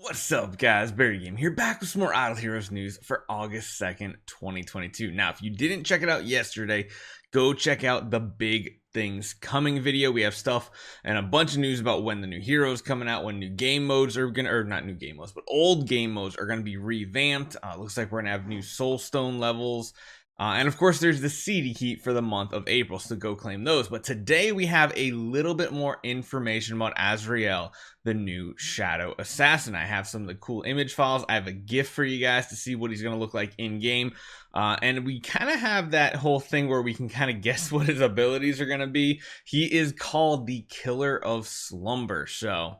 What's up, guys? Barry Game here, back with some more Idle Heroes news for August 2nd, 2022. Now, if you didn't check it out yesterday, go check out the Big Things Coming video. We have stuff and a bunch of news about when the new heroes coming out, when new game modes are gonna, or not new game modes, but old game modes are gonna be revamped. Looks like we're gonna have new soulstone levels. And of course, there's the seedy heat for the month of April, so go claim those. But today we have a little bit more information about Azrael, the new Shadow Assassin. I have some of the cool image files. I have a GIF for you guys to see what he's going to look like in game. And we kind of have that whole thing where we can kind of guess what his abilities are going to be. He is called the Killer of Slumber. So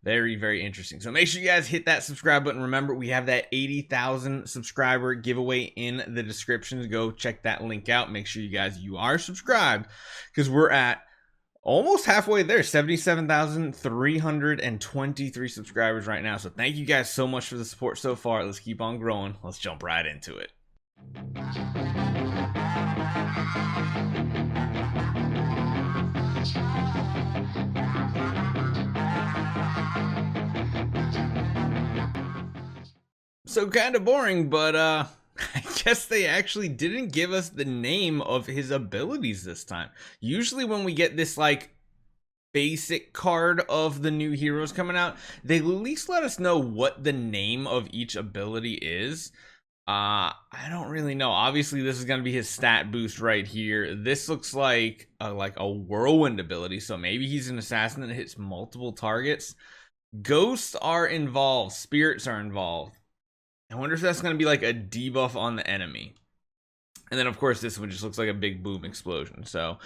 very, very interesting. So make sure you guys hit that subscribe button. Remember, we have that 80,000 subscriber giveaway in the description. Go check that link out. Make sure you are subscribed, because we're at almost halfway there, 77,323 subscribers right now. So thank you guys so much for the support so far. Let's keep on growing. Let's jump right into it. So kind of boring, but I guess they actually didn't give us the name of his abilities this time. Usually when we get this like basic card of the new heroes coming out, they at least let us know what the name of each ability is. I don't really know. Obviously this is going to be his stat boost right here. This looks like a whirlwind ability, so maybe he's an assassin that hits multiple targets. Ghosts are involved, spirits are involved. I wonder if that's going to be like a debuff on the enemy. And then, of course, this one just looks like a big boom explosion. So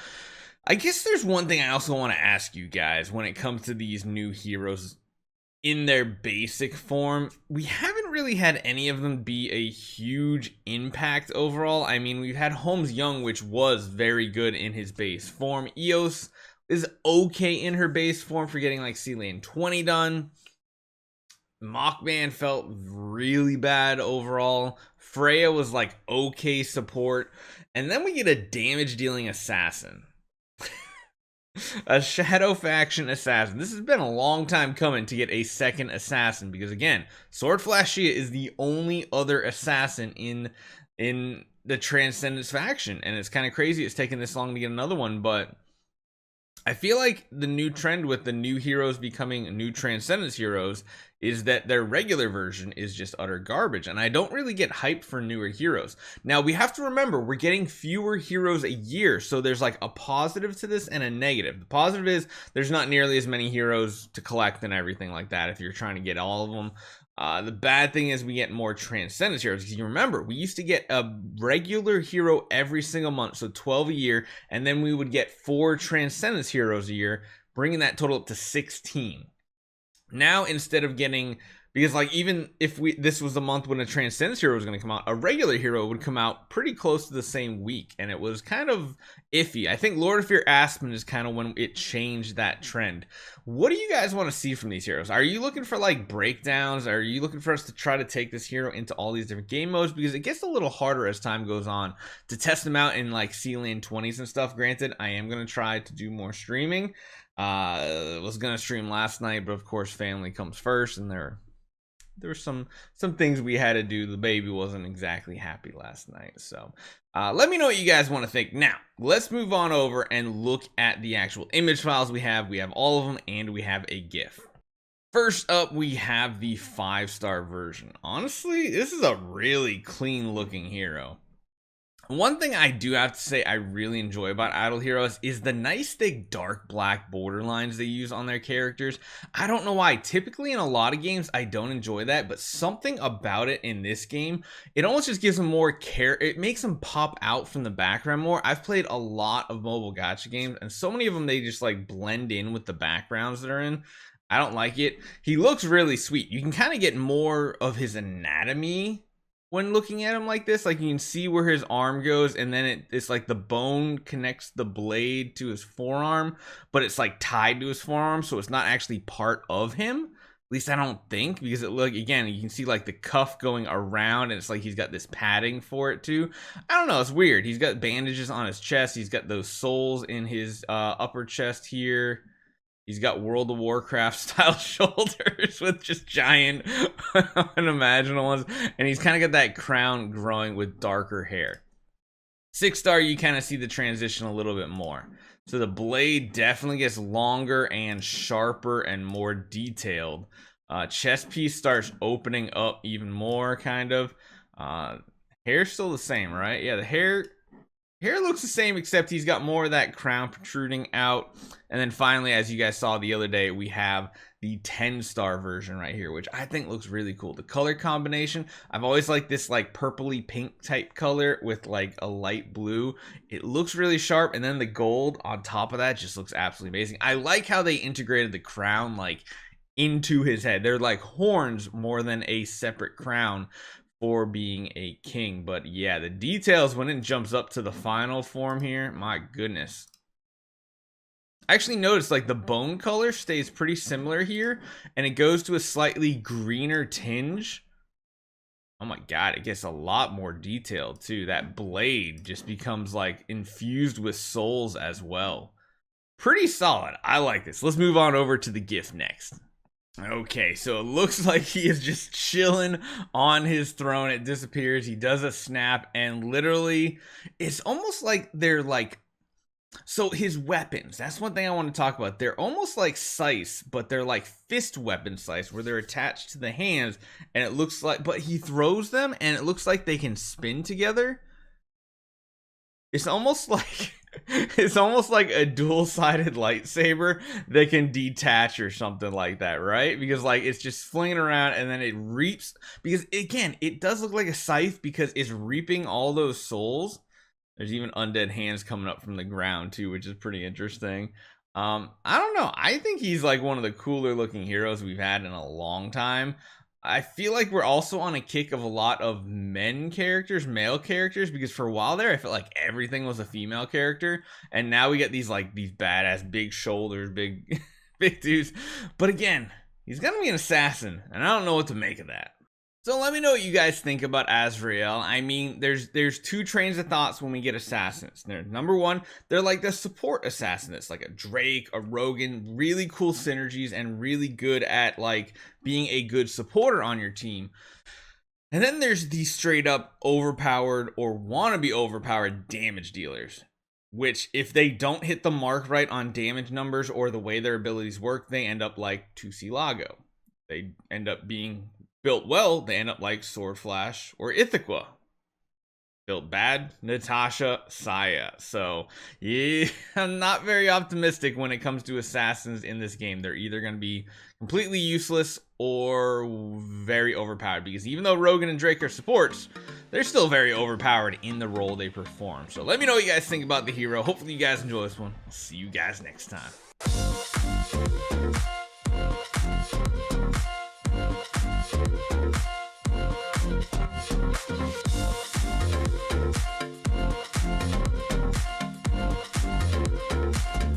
I guess there's one thing I also want to ask you guys when it comes to these new heroes in their basic form. We haven't really had any of them be a huge impact overall. I mean, we've had Holmes Young, which was very good in his base form. Eos is okay in her base form for getting like C-Lane 20 done. Mockman felt really bad overall. Freya was like okay support. And then we get a damage dealing assassin. A Shadow Faction assassin. This has been a long time coming to get a second assassin, because again, Sword Flash Shia is the only other assassin in the Transcendence faction, and it's kind of crazy it's taken this long to get another one. But I feel like the new trend with the new heroes becoming new Transcendence heroes is that their regular version is just utter garbage, and I don't really get hyped for newer heroes. Now, we have to remember, we're getting fewer heroes a year, so there's like a positive to this and a negative. The positive is there's not nearly as many heroes to collect and everything like that if you're trying to get all of them. The bad thing is we get more Transcendence heroes, because you remember, we used to get a regular hero every single month, so 12 a year, and then we would get 4 Transcendence heroes a year, bringing that total up to 16. Now, instead of getting, because like even if this was the month when a Transcendence hero was going to come out, a regular hero would come out pretty close to the same week, and it was kind of iffy. I think Lord of Fear Aspen is kind of when it changed that trend. What do you guys want to see from these heroes? Are you looking for like breakdowns? Are you looking for us to try to take this hero into all these different game modes? Because it gets a little harder as time goes on to test them out in like C-Lane 20s and stuff. Granted, I am going to try to do more streaming. Was gonna stream last night, but of course family comes first, and there were some things we had to do. The baby wasn't exactly happy last night, so let me know what you guys want to think. Now let's move on over and look at the actual image files we have all of them, and we have a GIF. First up, we have the 5-star version. Honestly, this is a really clean looking hero. One thing I do have to say I really enjoy about Idle Heroes is the nice thick dark black borderlines they use on their characters. I don't know why. Typically in a lot of games I don't enjoy that, but something about it in this game, it almost just gives them more care. It makes them pop out from the background more. I've played a lot of mobile gacha games, and so many of them they just like blend in with the backgrounds that are in. I don't like it. He looks really sweet. You can kind of get more of his anatomy when looking at him like this. Like you can see where his arm goes, and then it's like the bone connects the blade to his forearm, but it's like tied to his forearm, so it's not actually part of him. At least I don't think, because it look, again, you can see like the cuff going around, and it's like he's got this padding for it too. I don't know, it's weird. He's got bandages on his chest. He's got those soles in his upper chest here. He's got World of Warcraft style shoulders with just giant unimaginable ones. And he's kind of got that crown growing with darker hair. 6-star, you kind of see the transition a little bit more. So the blade definitely gets longer and sharper and more detailed. Chest piece starts opening up even more, kind of. Hair's still the same, right? Yeah, the hair looks the same, except he's got more of that crown protruding out. And then finally, as you guys saw the other day, we have the 10-star version right here, which I think looks really cool. The color combination, I've always liked this like purpley pink type color with like a light blue. It looks really sharp, and then the gold on top of that just looks absolutely amazing. I like how they integrated the crown like into his head. They're like horns more than a separate crown for being a king. But yeah, the details when it jumps up to the final form here, my goodness. I actually noticed like the bone color stays pretty similar here, and it goes to a slightly greener tinge. Oh my god, it gets a lot more detailed too. That blade just becomes like infused with souls as well. Pretty solid. I like this. Let's move on over to the gift next. Okay, so it looks like he is just chilling on his throne. It disappears. He does a snap, and literally, it's almost like they're like, so his weapons, that's one thing I want to talk about. They're almost like scythes, but they're like fist weapon scythes where they're attached to the hands, and it looks like, but he throws them, and it looks like they can spin together. It's almost like a dual-sided lightsaber that can detach or something like that, right? Because like it's just flinging around, and then it reaps, because again, it does look like a scythe because it's reaping all those souls. There's even undead hands coming up from the ground too, which is pretty interesting. I don't know. I think he's like one of the cooler looking heroes we've had in a long time. I feel like we're also on a kick of a lot of male characters, because for a while there, I felt like everything was a female character, and now we get these badass big shoulders, big dudes. But again, he's gonna be an assassin, and I don't know what to make of that. So let me know what you guys think about Azrael. I mean, there's two trains of thoughts when we get assassins. Number one, they're like the support assassins, like a Drake, a Rogan, really cool synergies and really good at like being a good supporter on your team. And then there's the straight up overpowered or want to be overpowered damage dealers, which if they don't hit the mark right on damage numbers or the way their abilities work, they end up like Tusilago. They end up being built well, they end up like Sword Flash or Ithaca. Built bad, Natasha, Saya. So yeah, I'm not very optimistic when it comes to assassins in this game. They're either going to be completely useless or very overpowered, because even though Rogan and Drake are supports, they're still very overpowered in the role they perform. So let me know what you guys think about the hero. Hopefully you guys enjoy this one. I'll see you guys next time.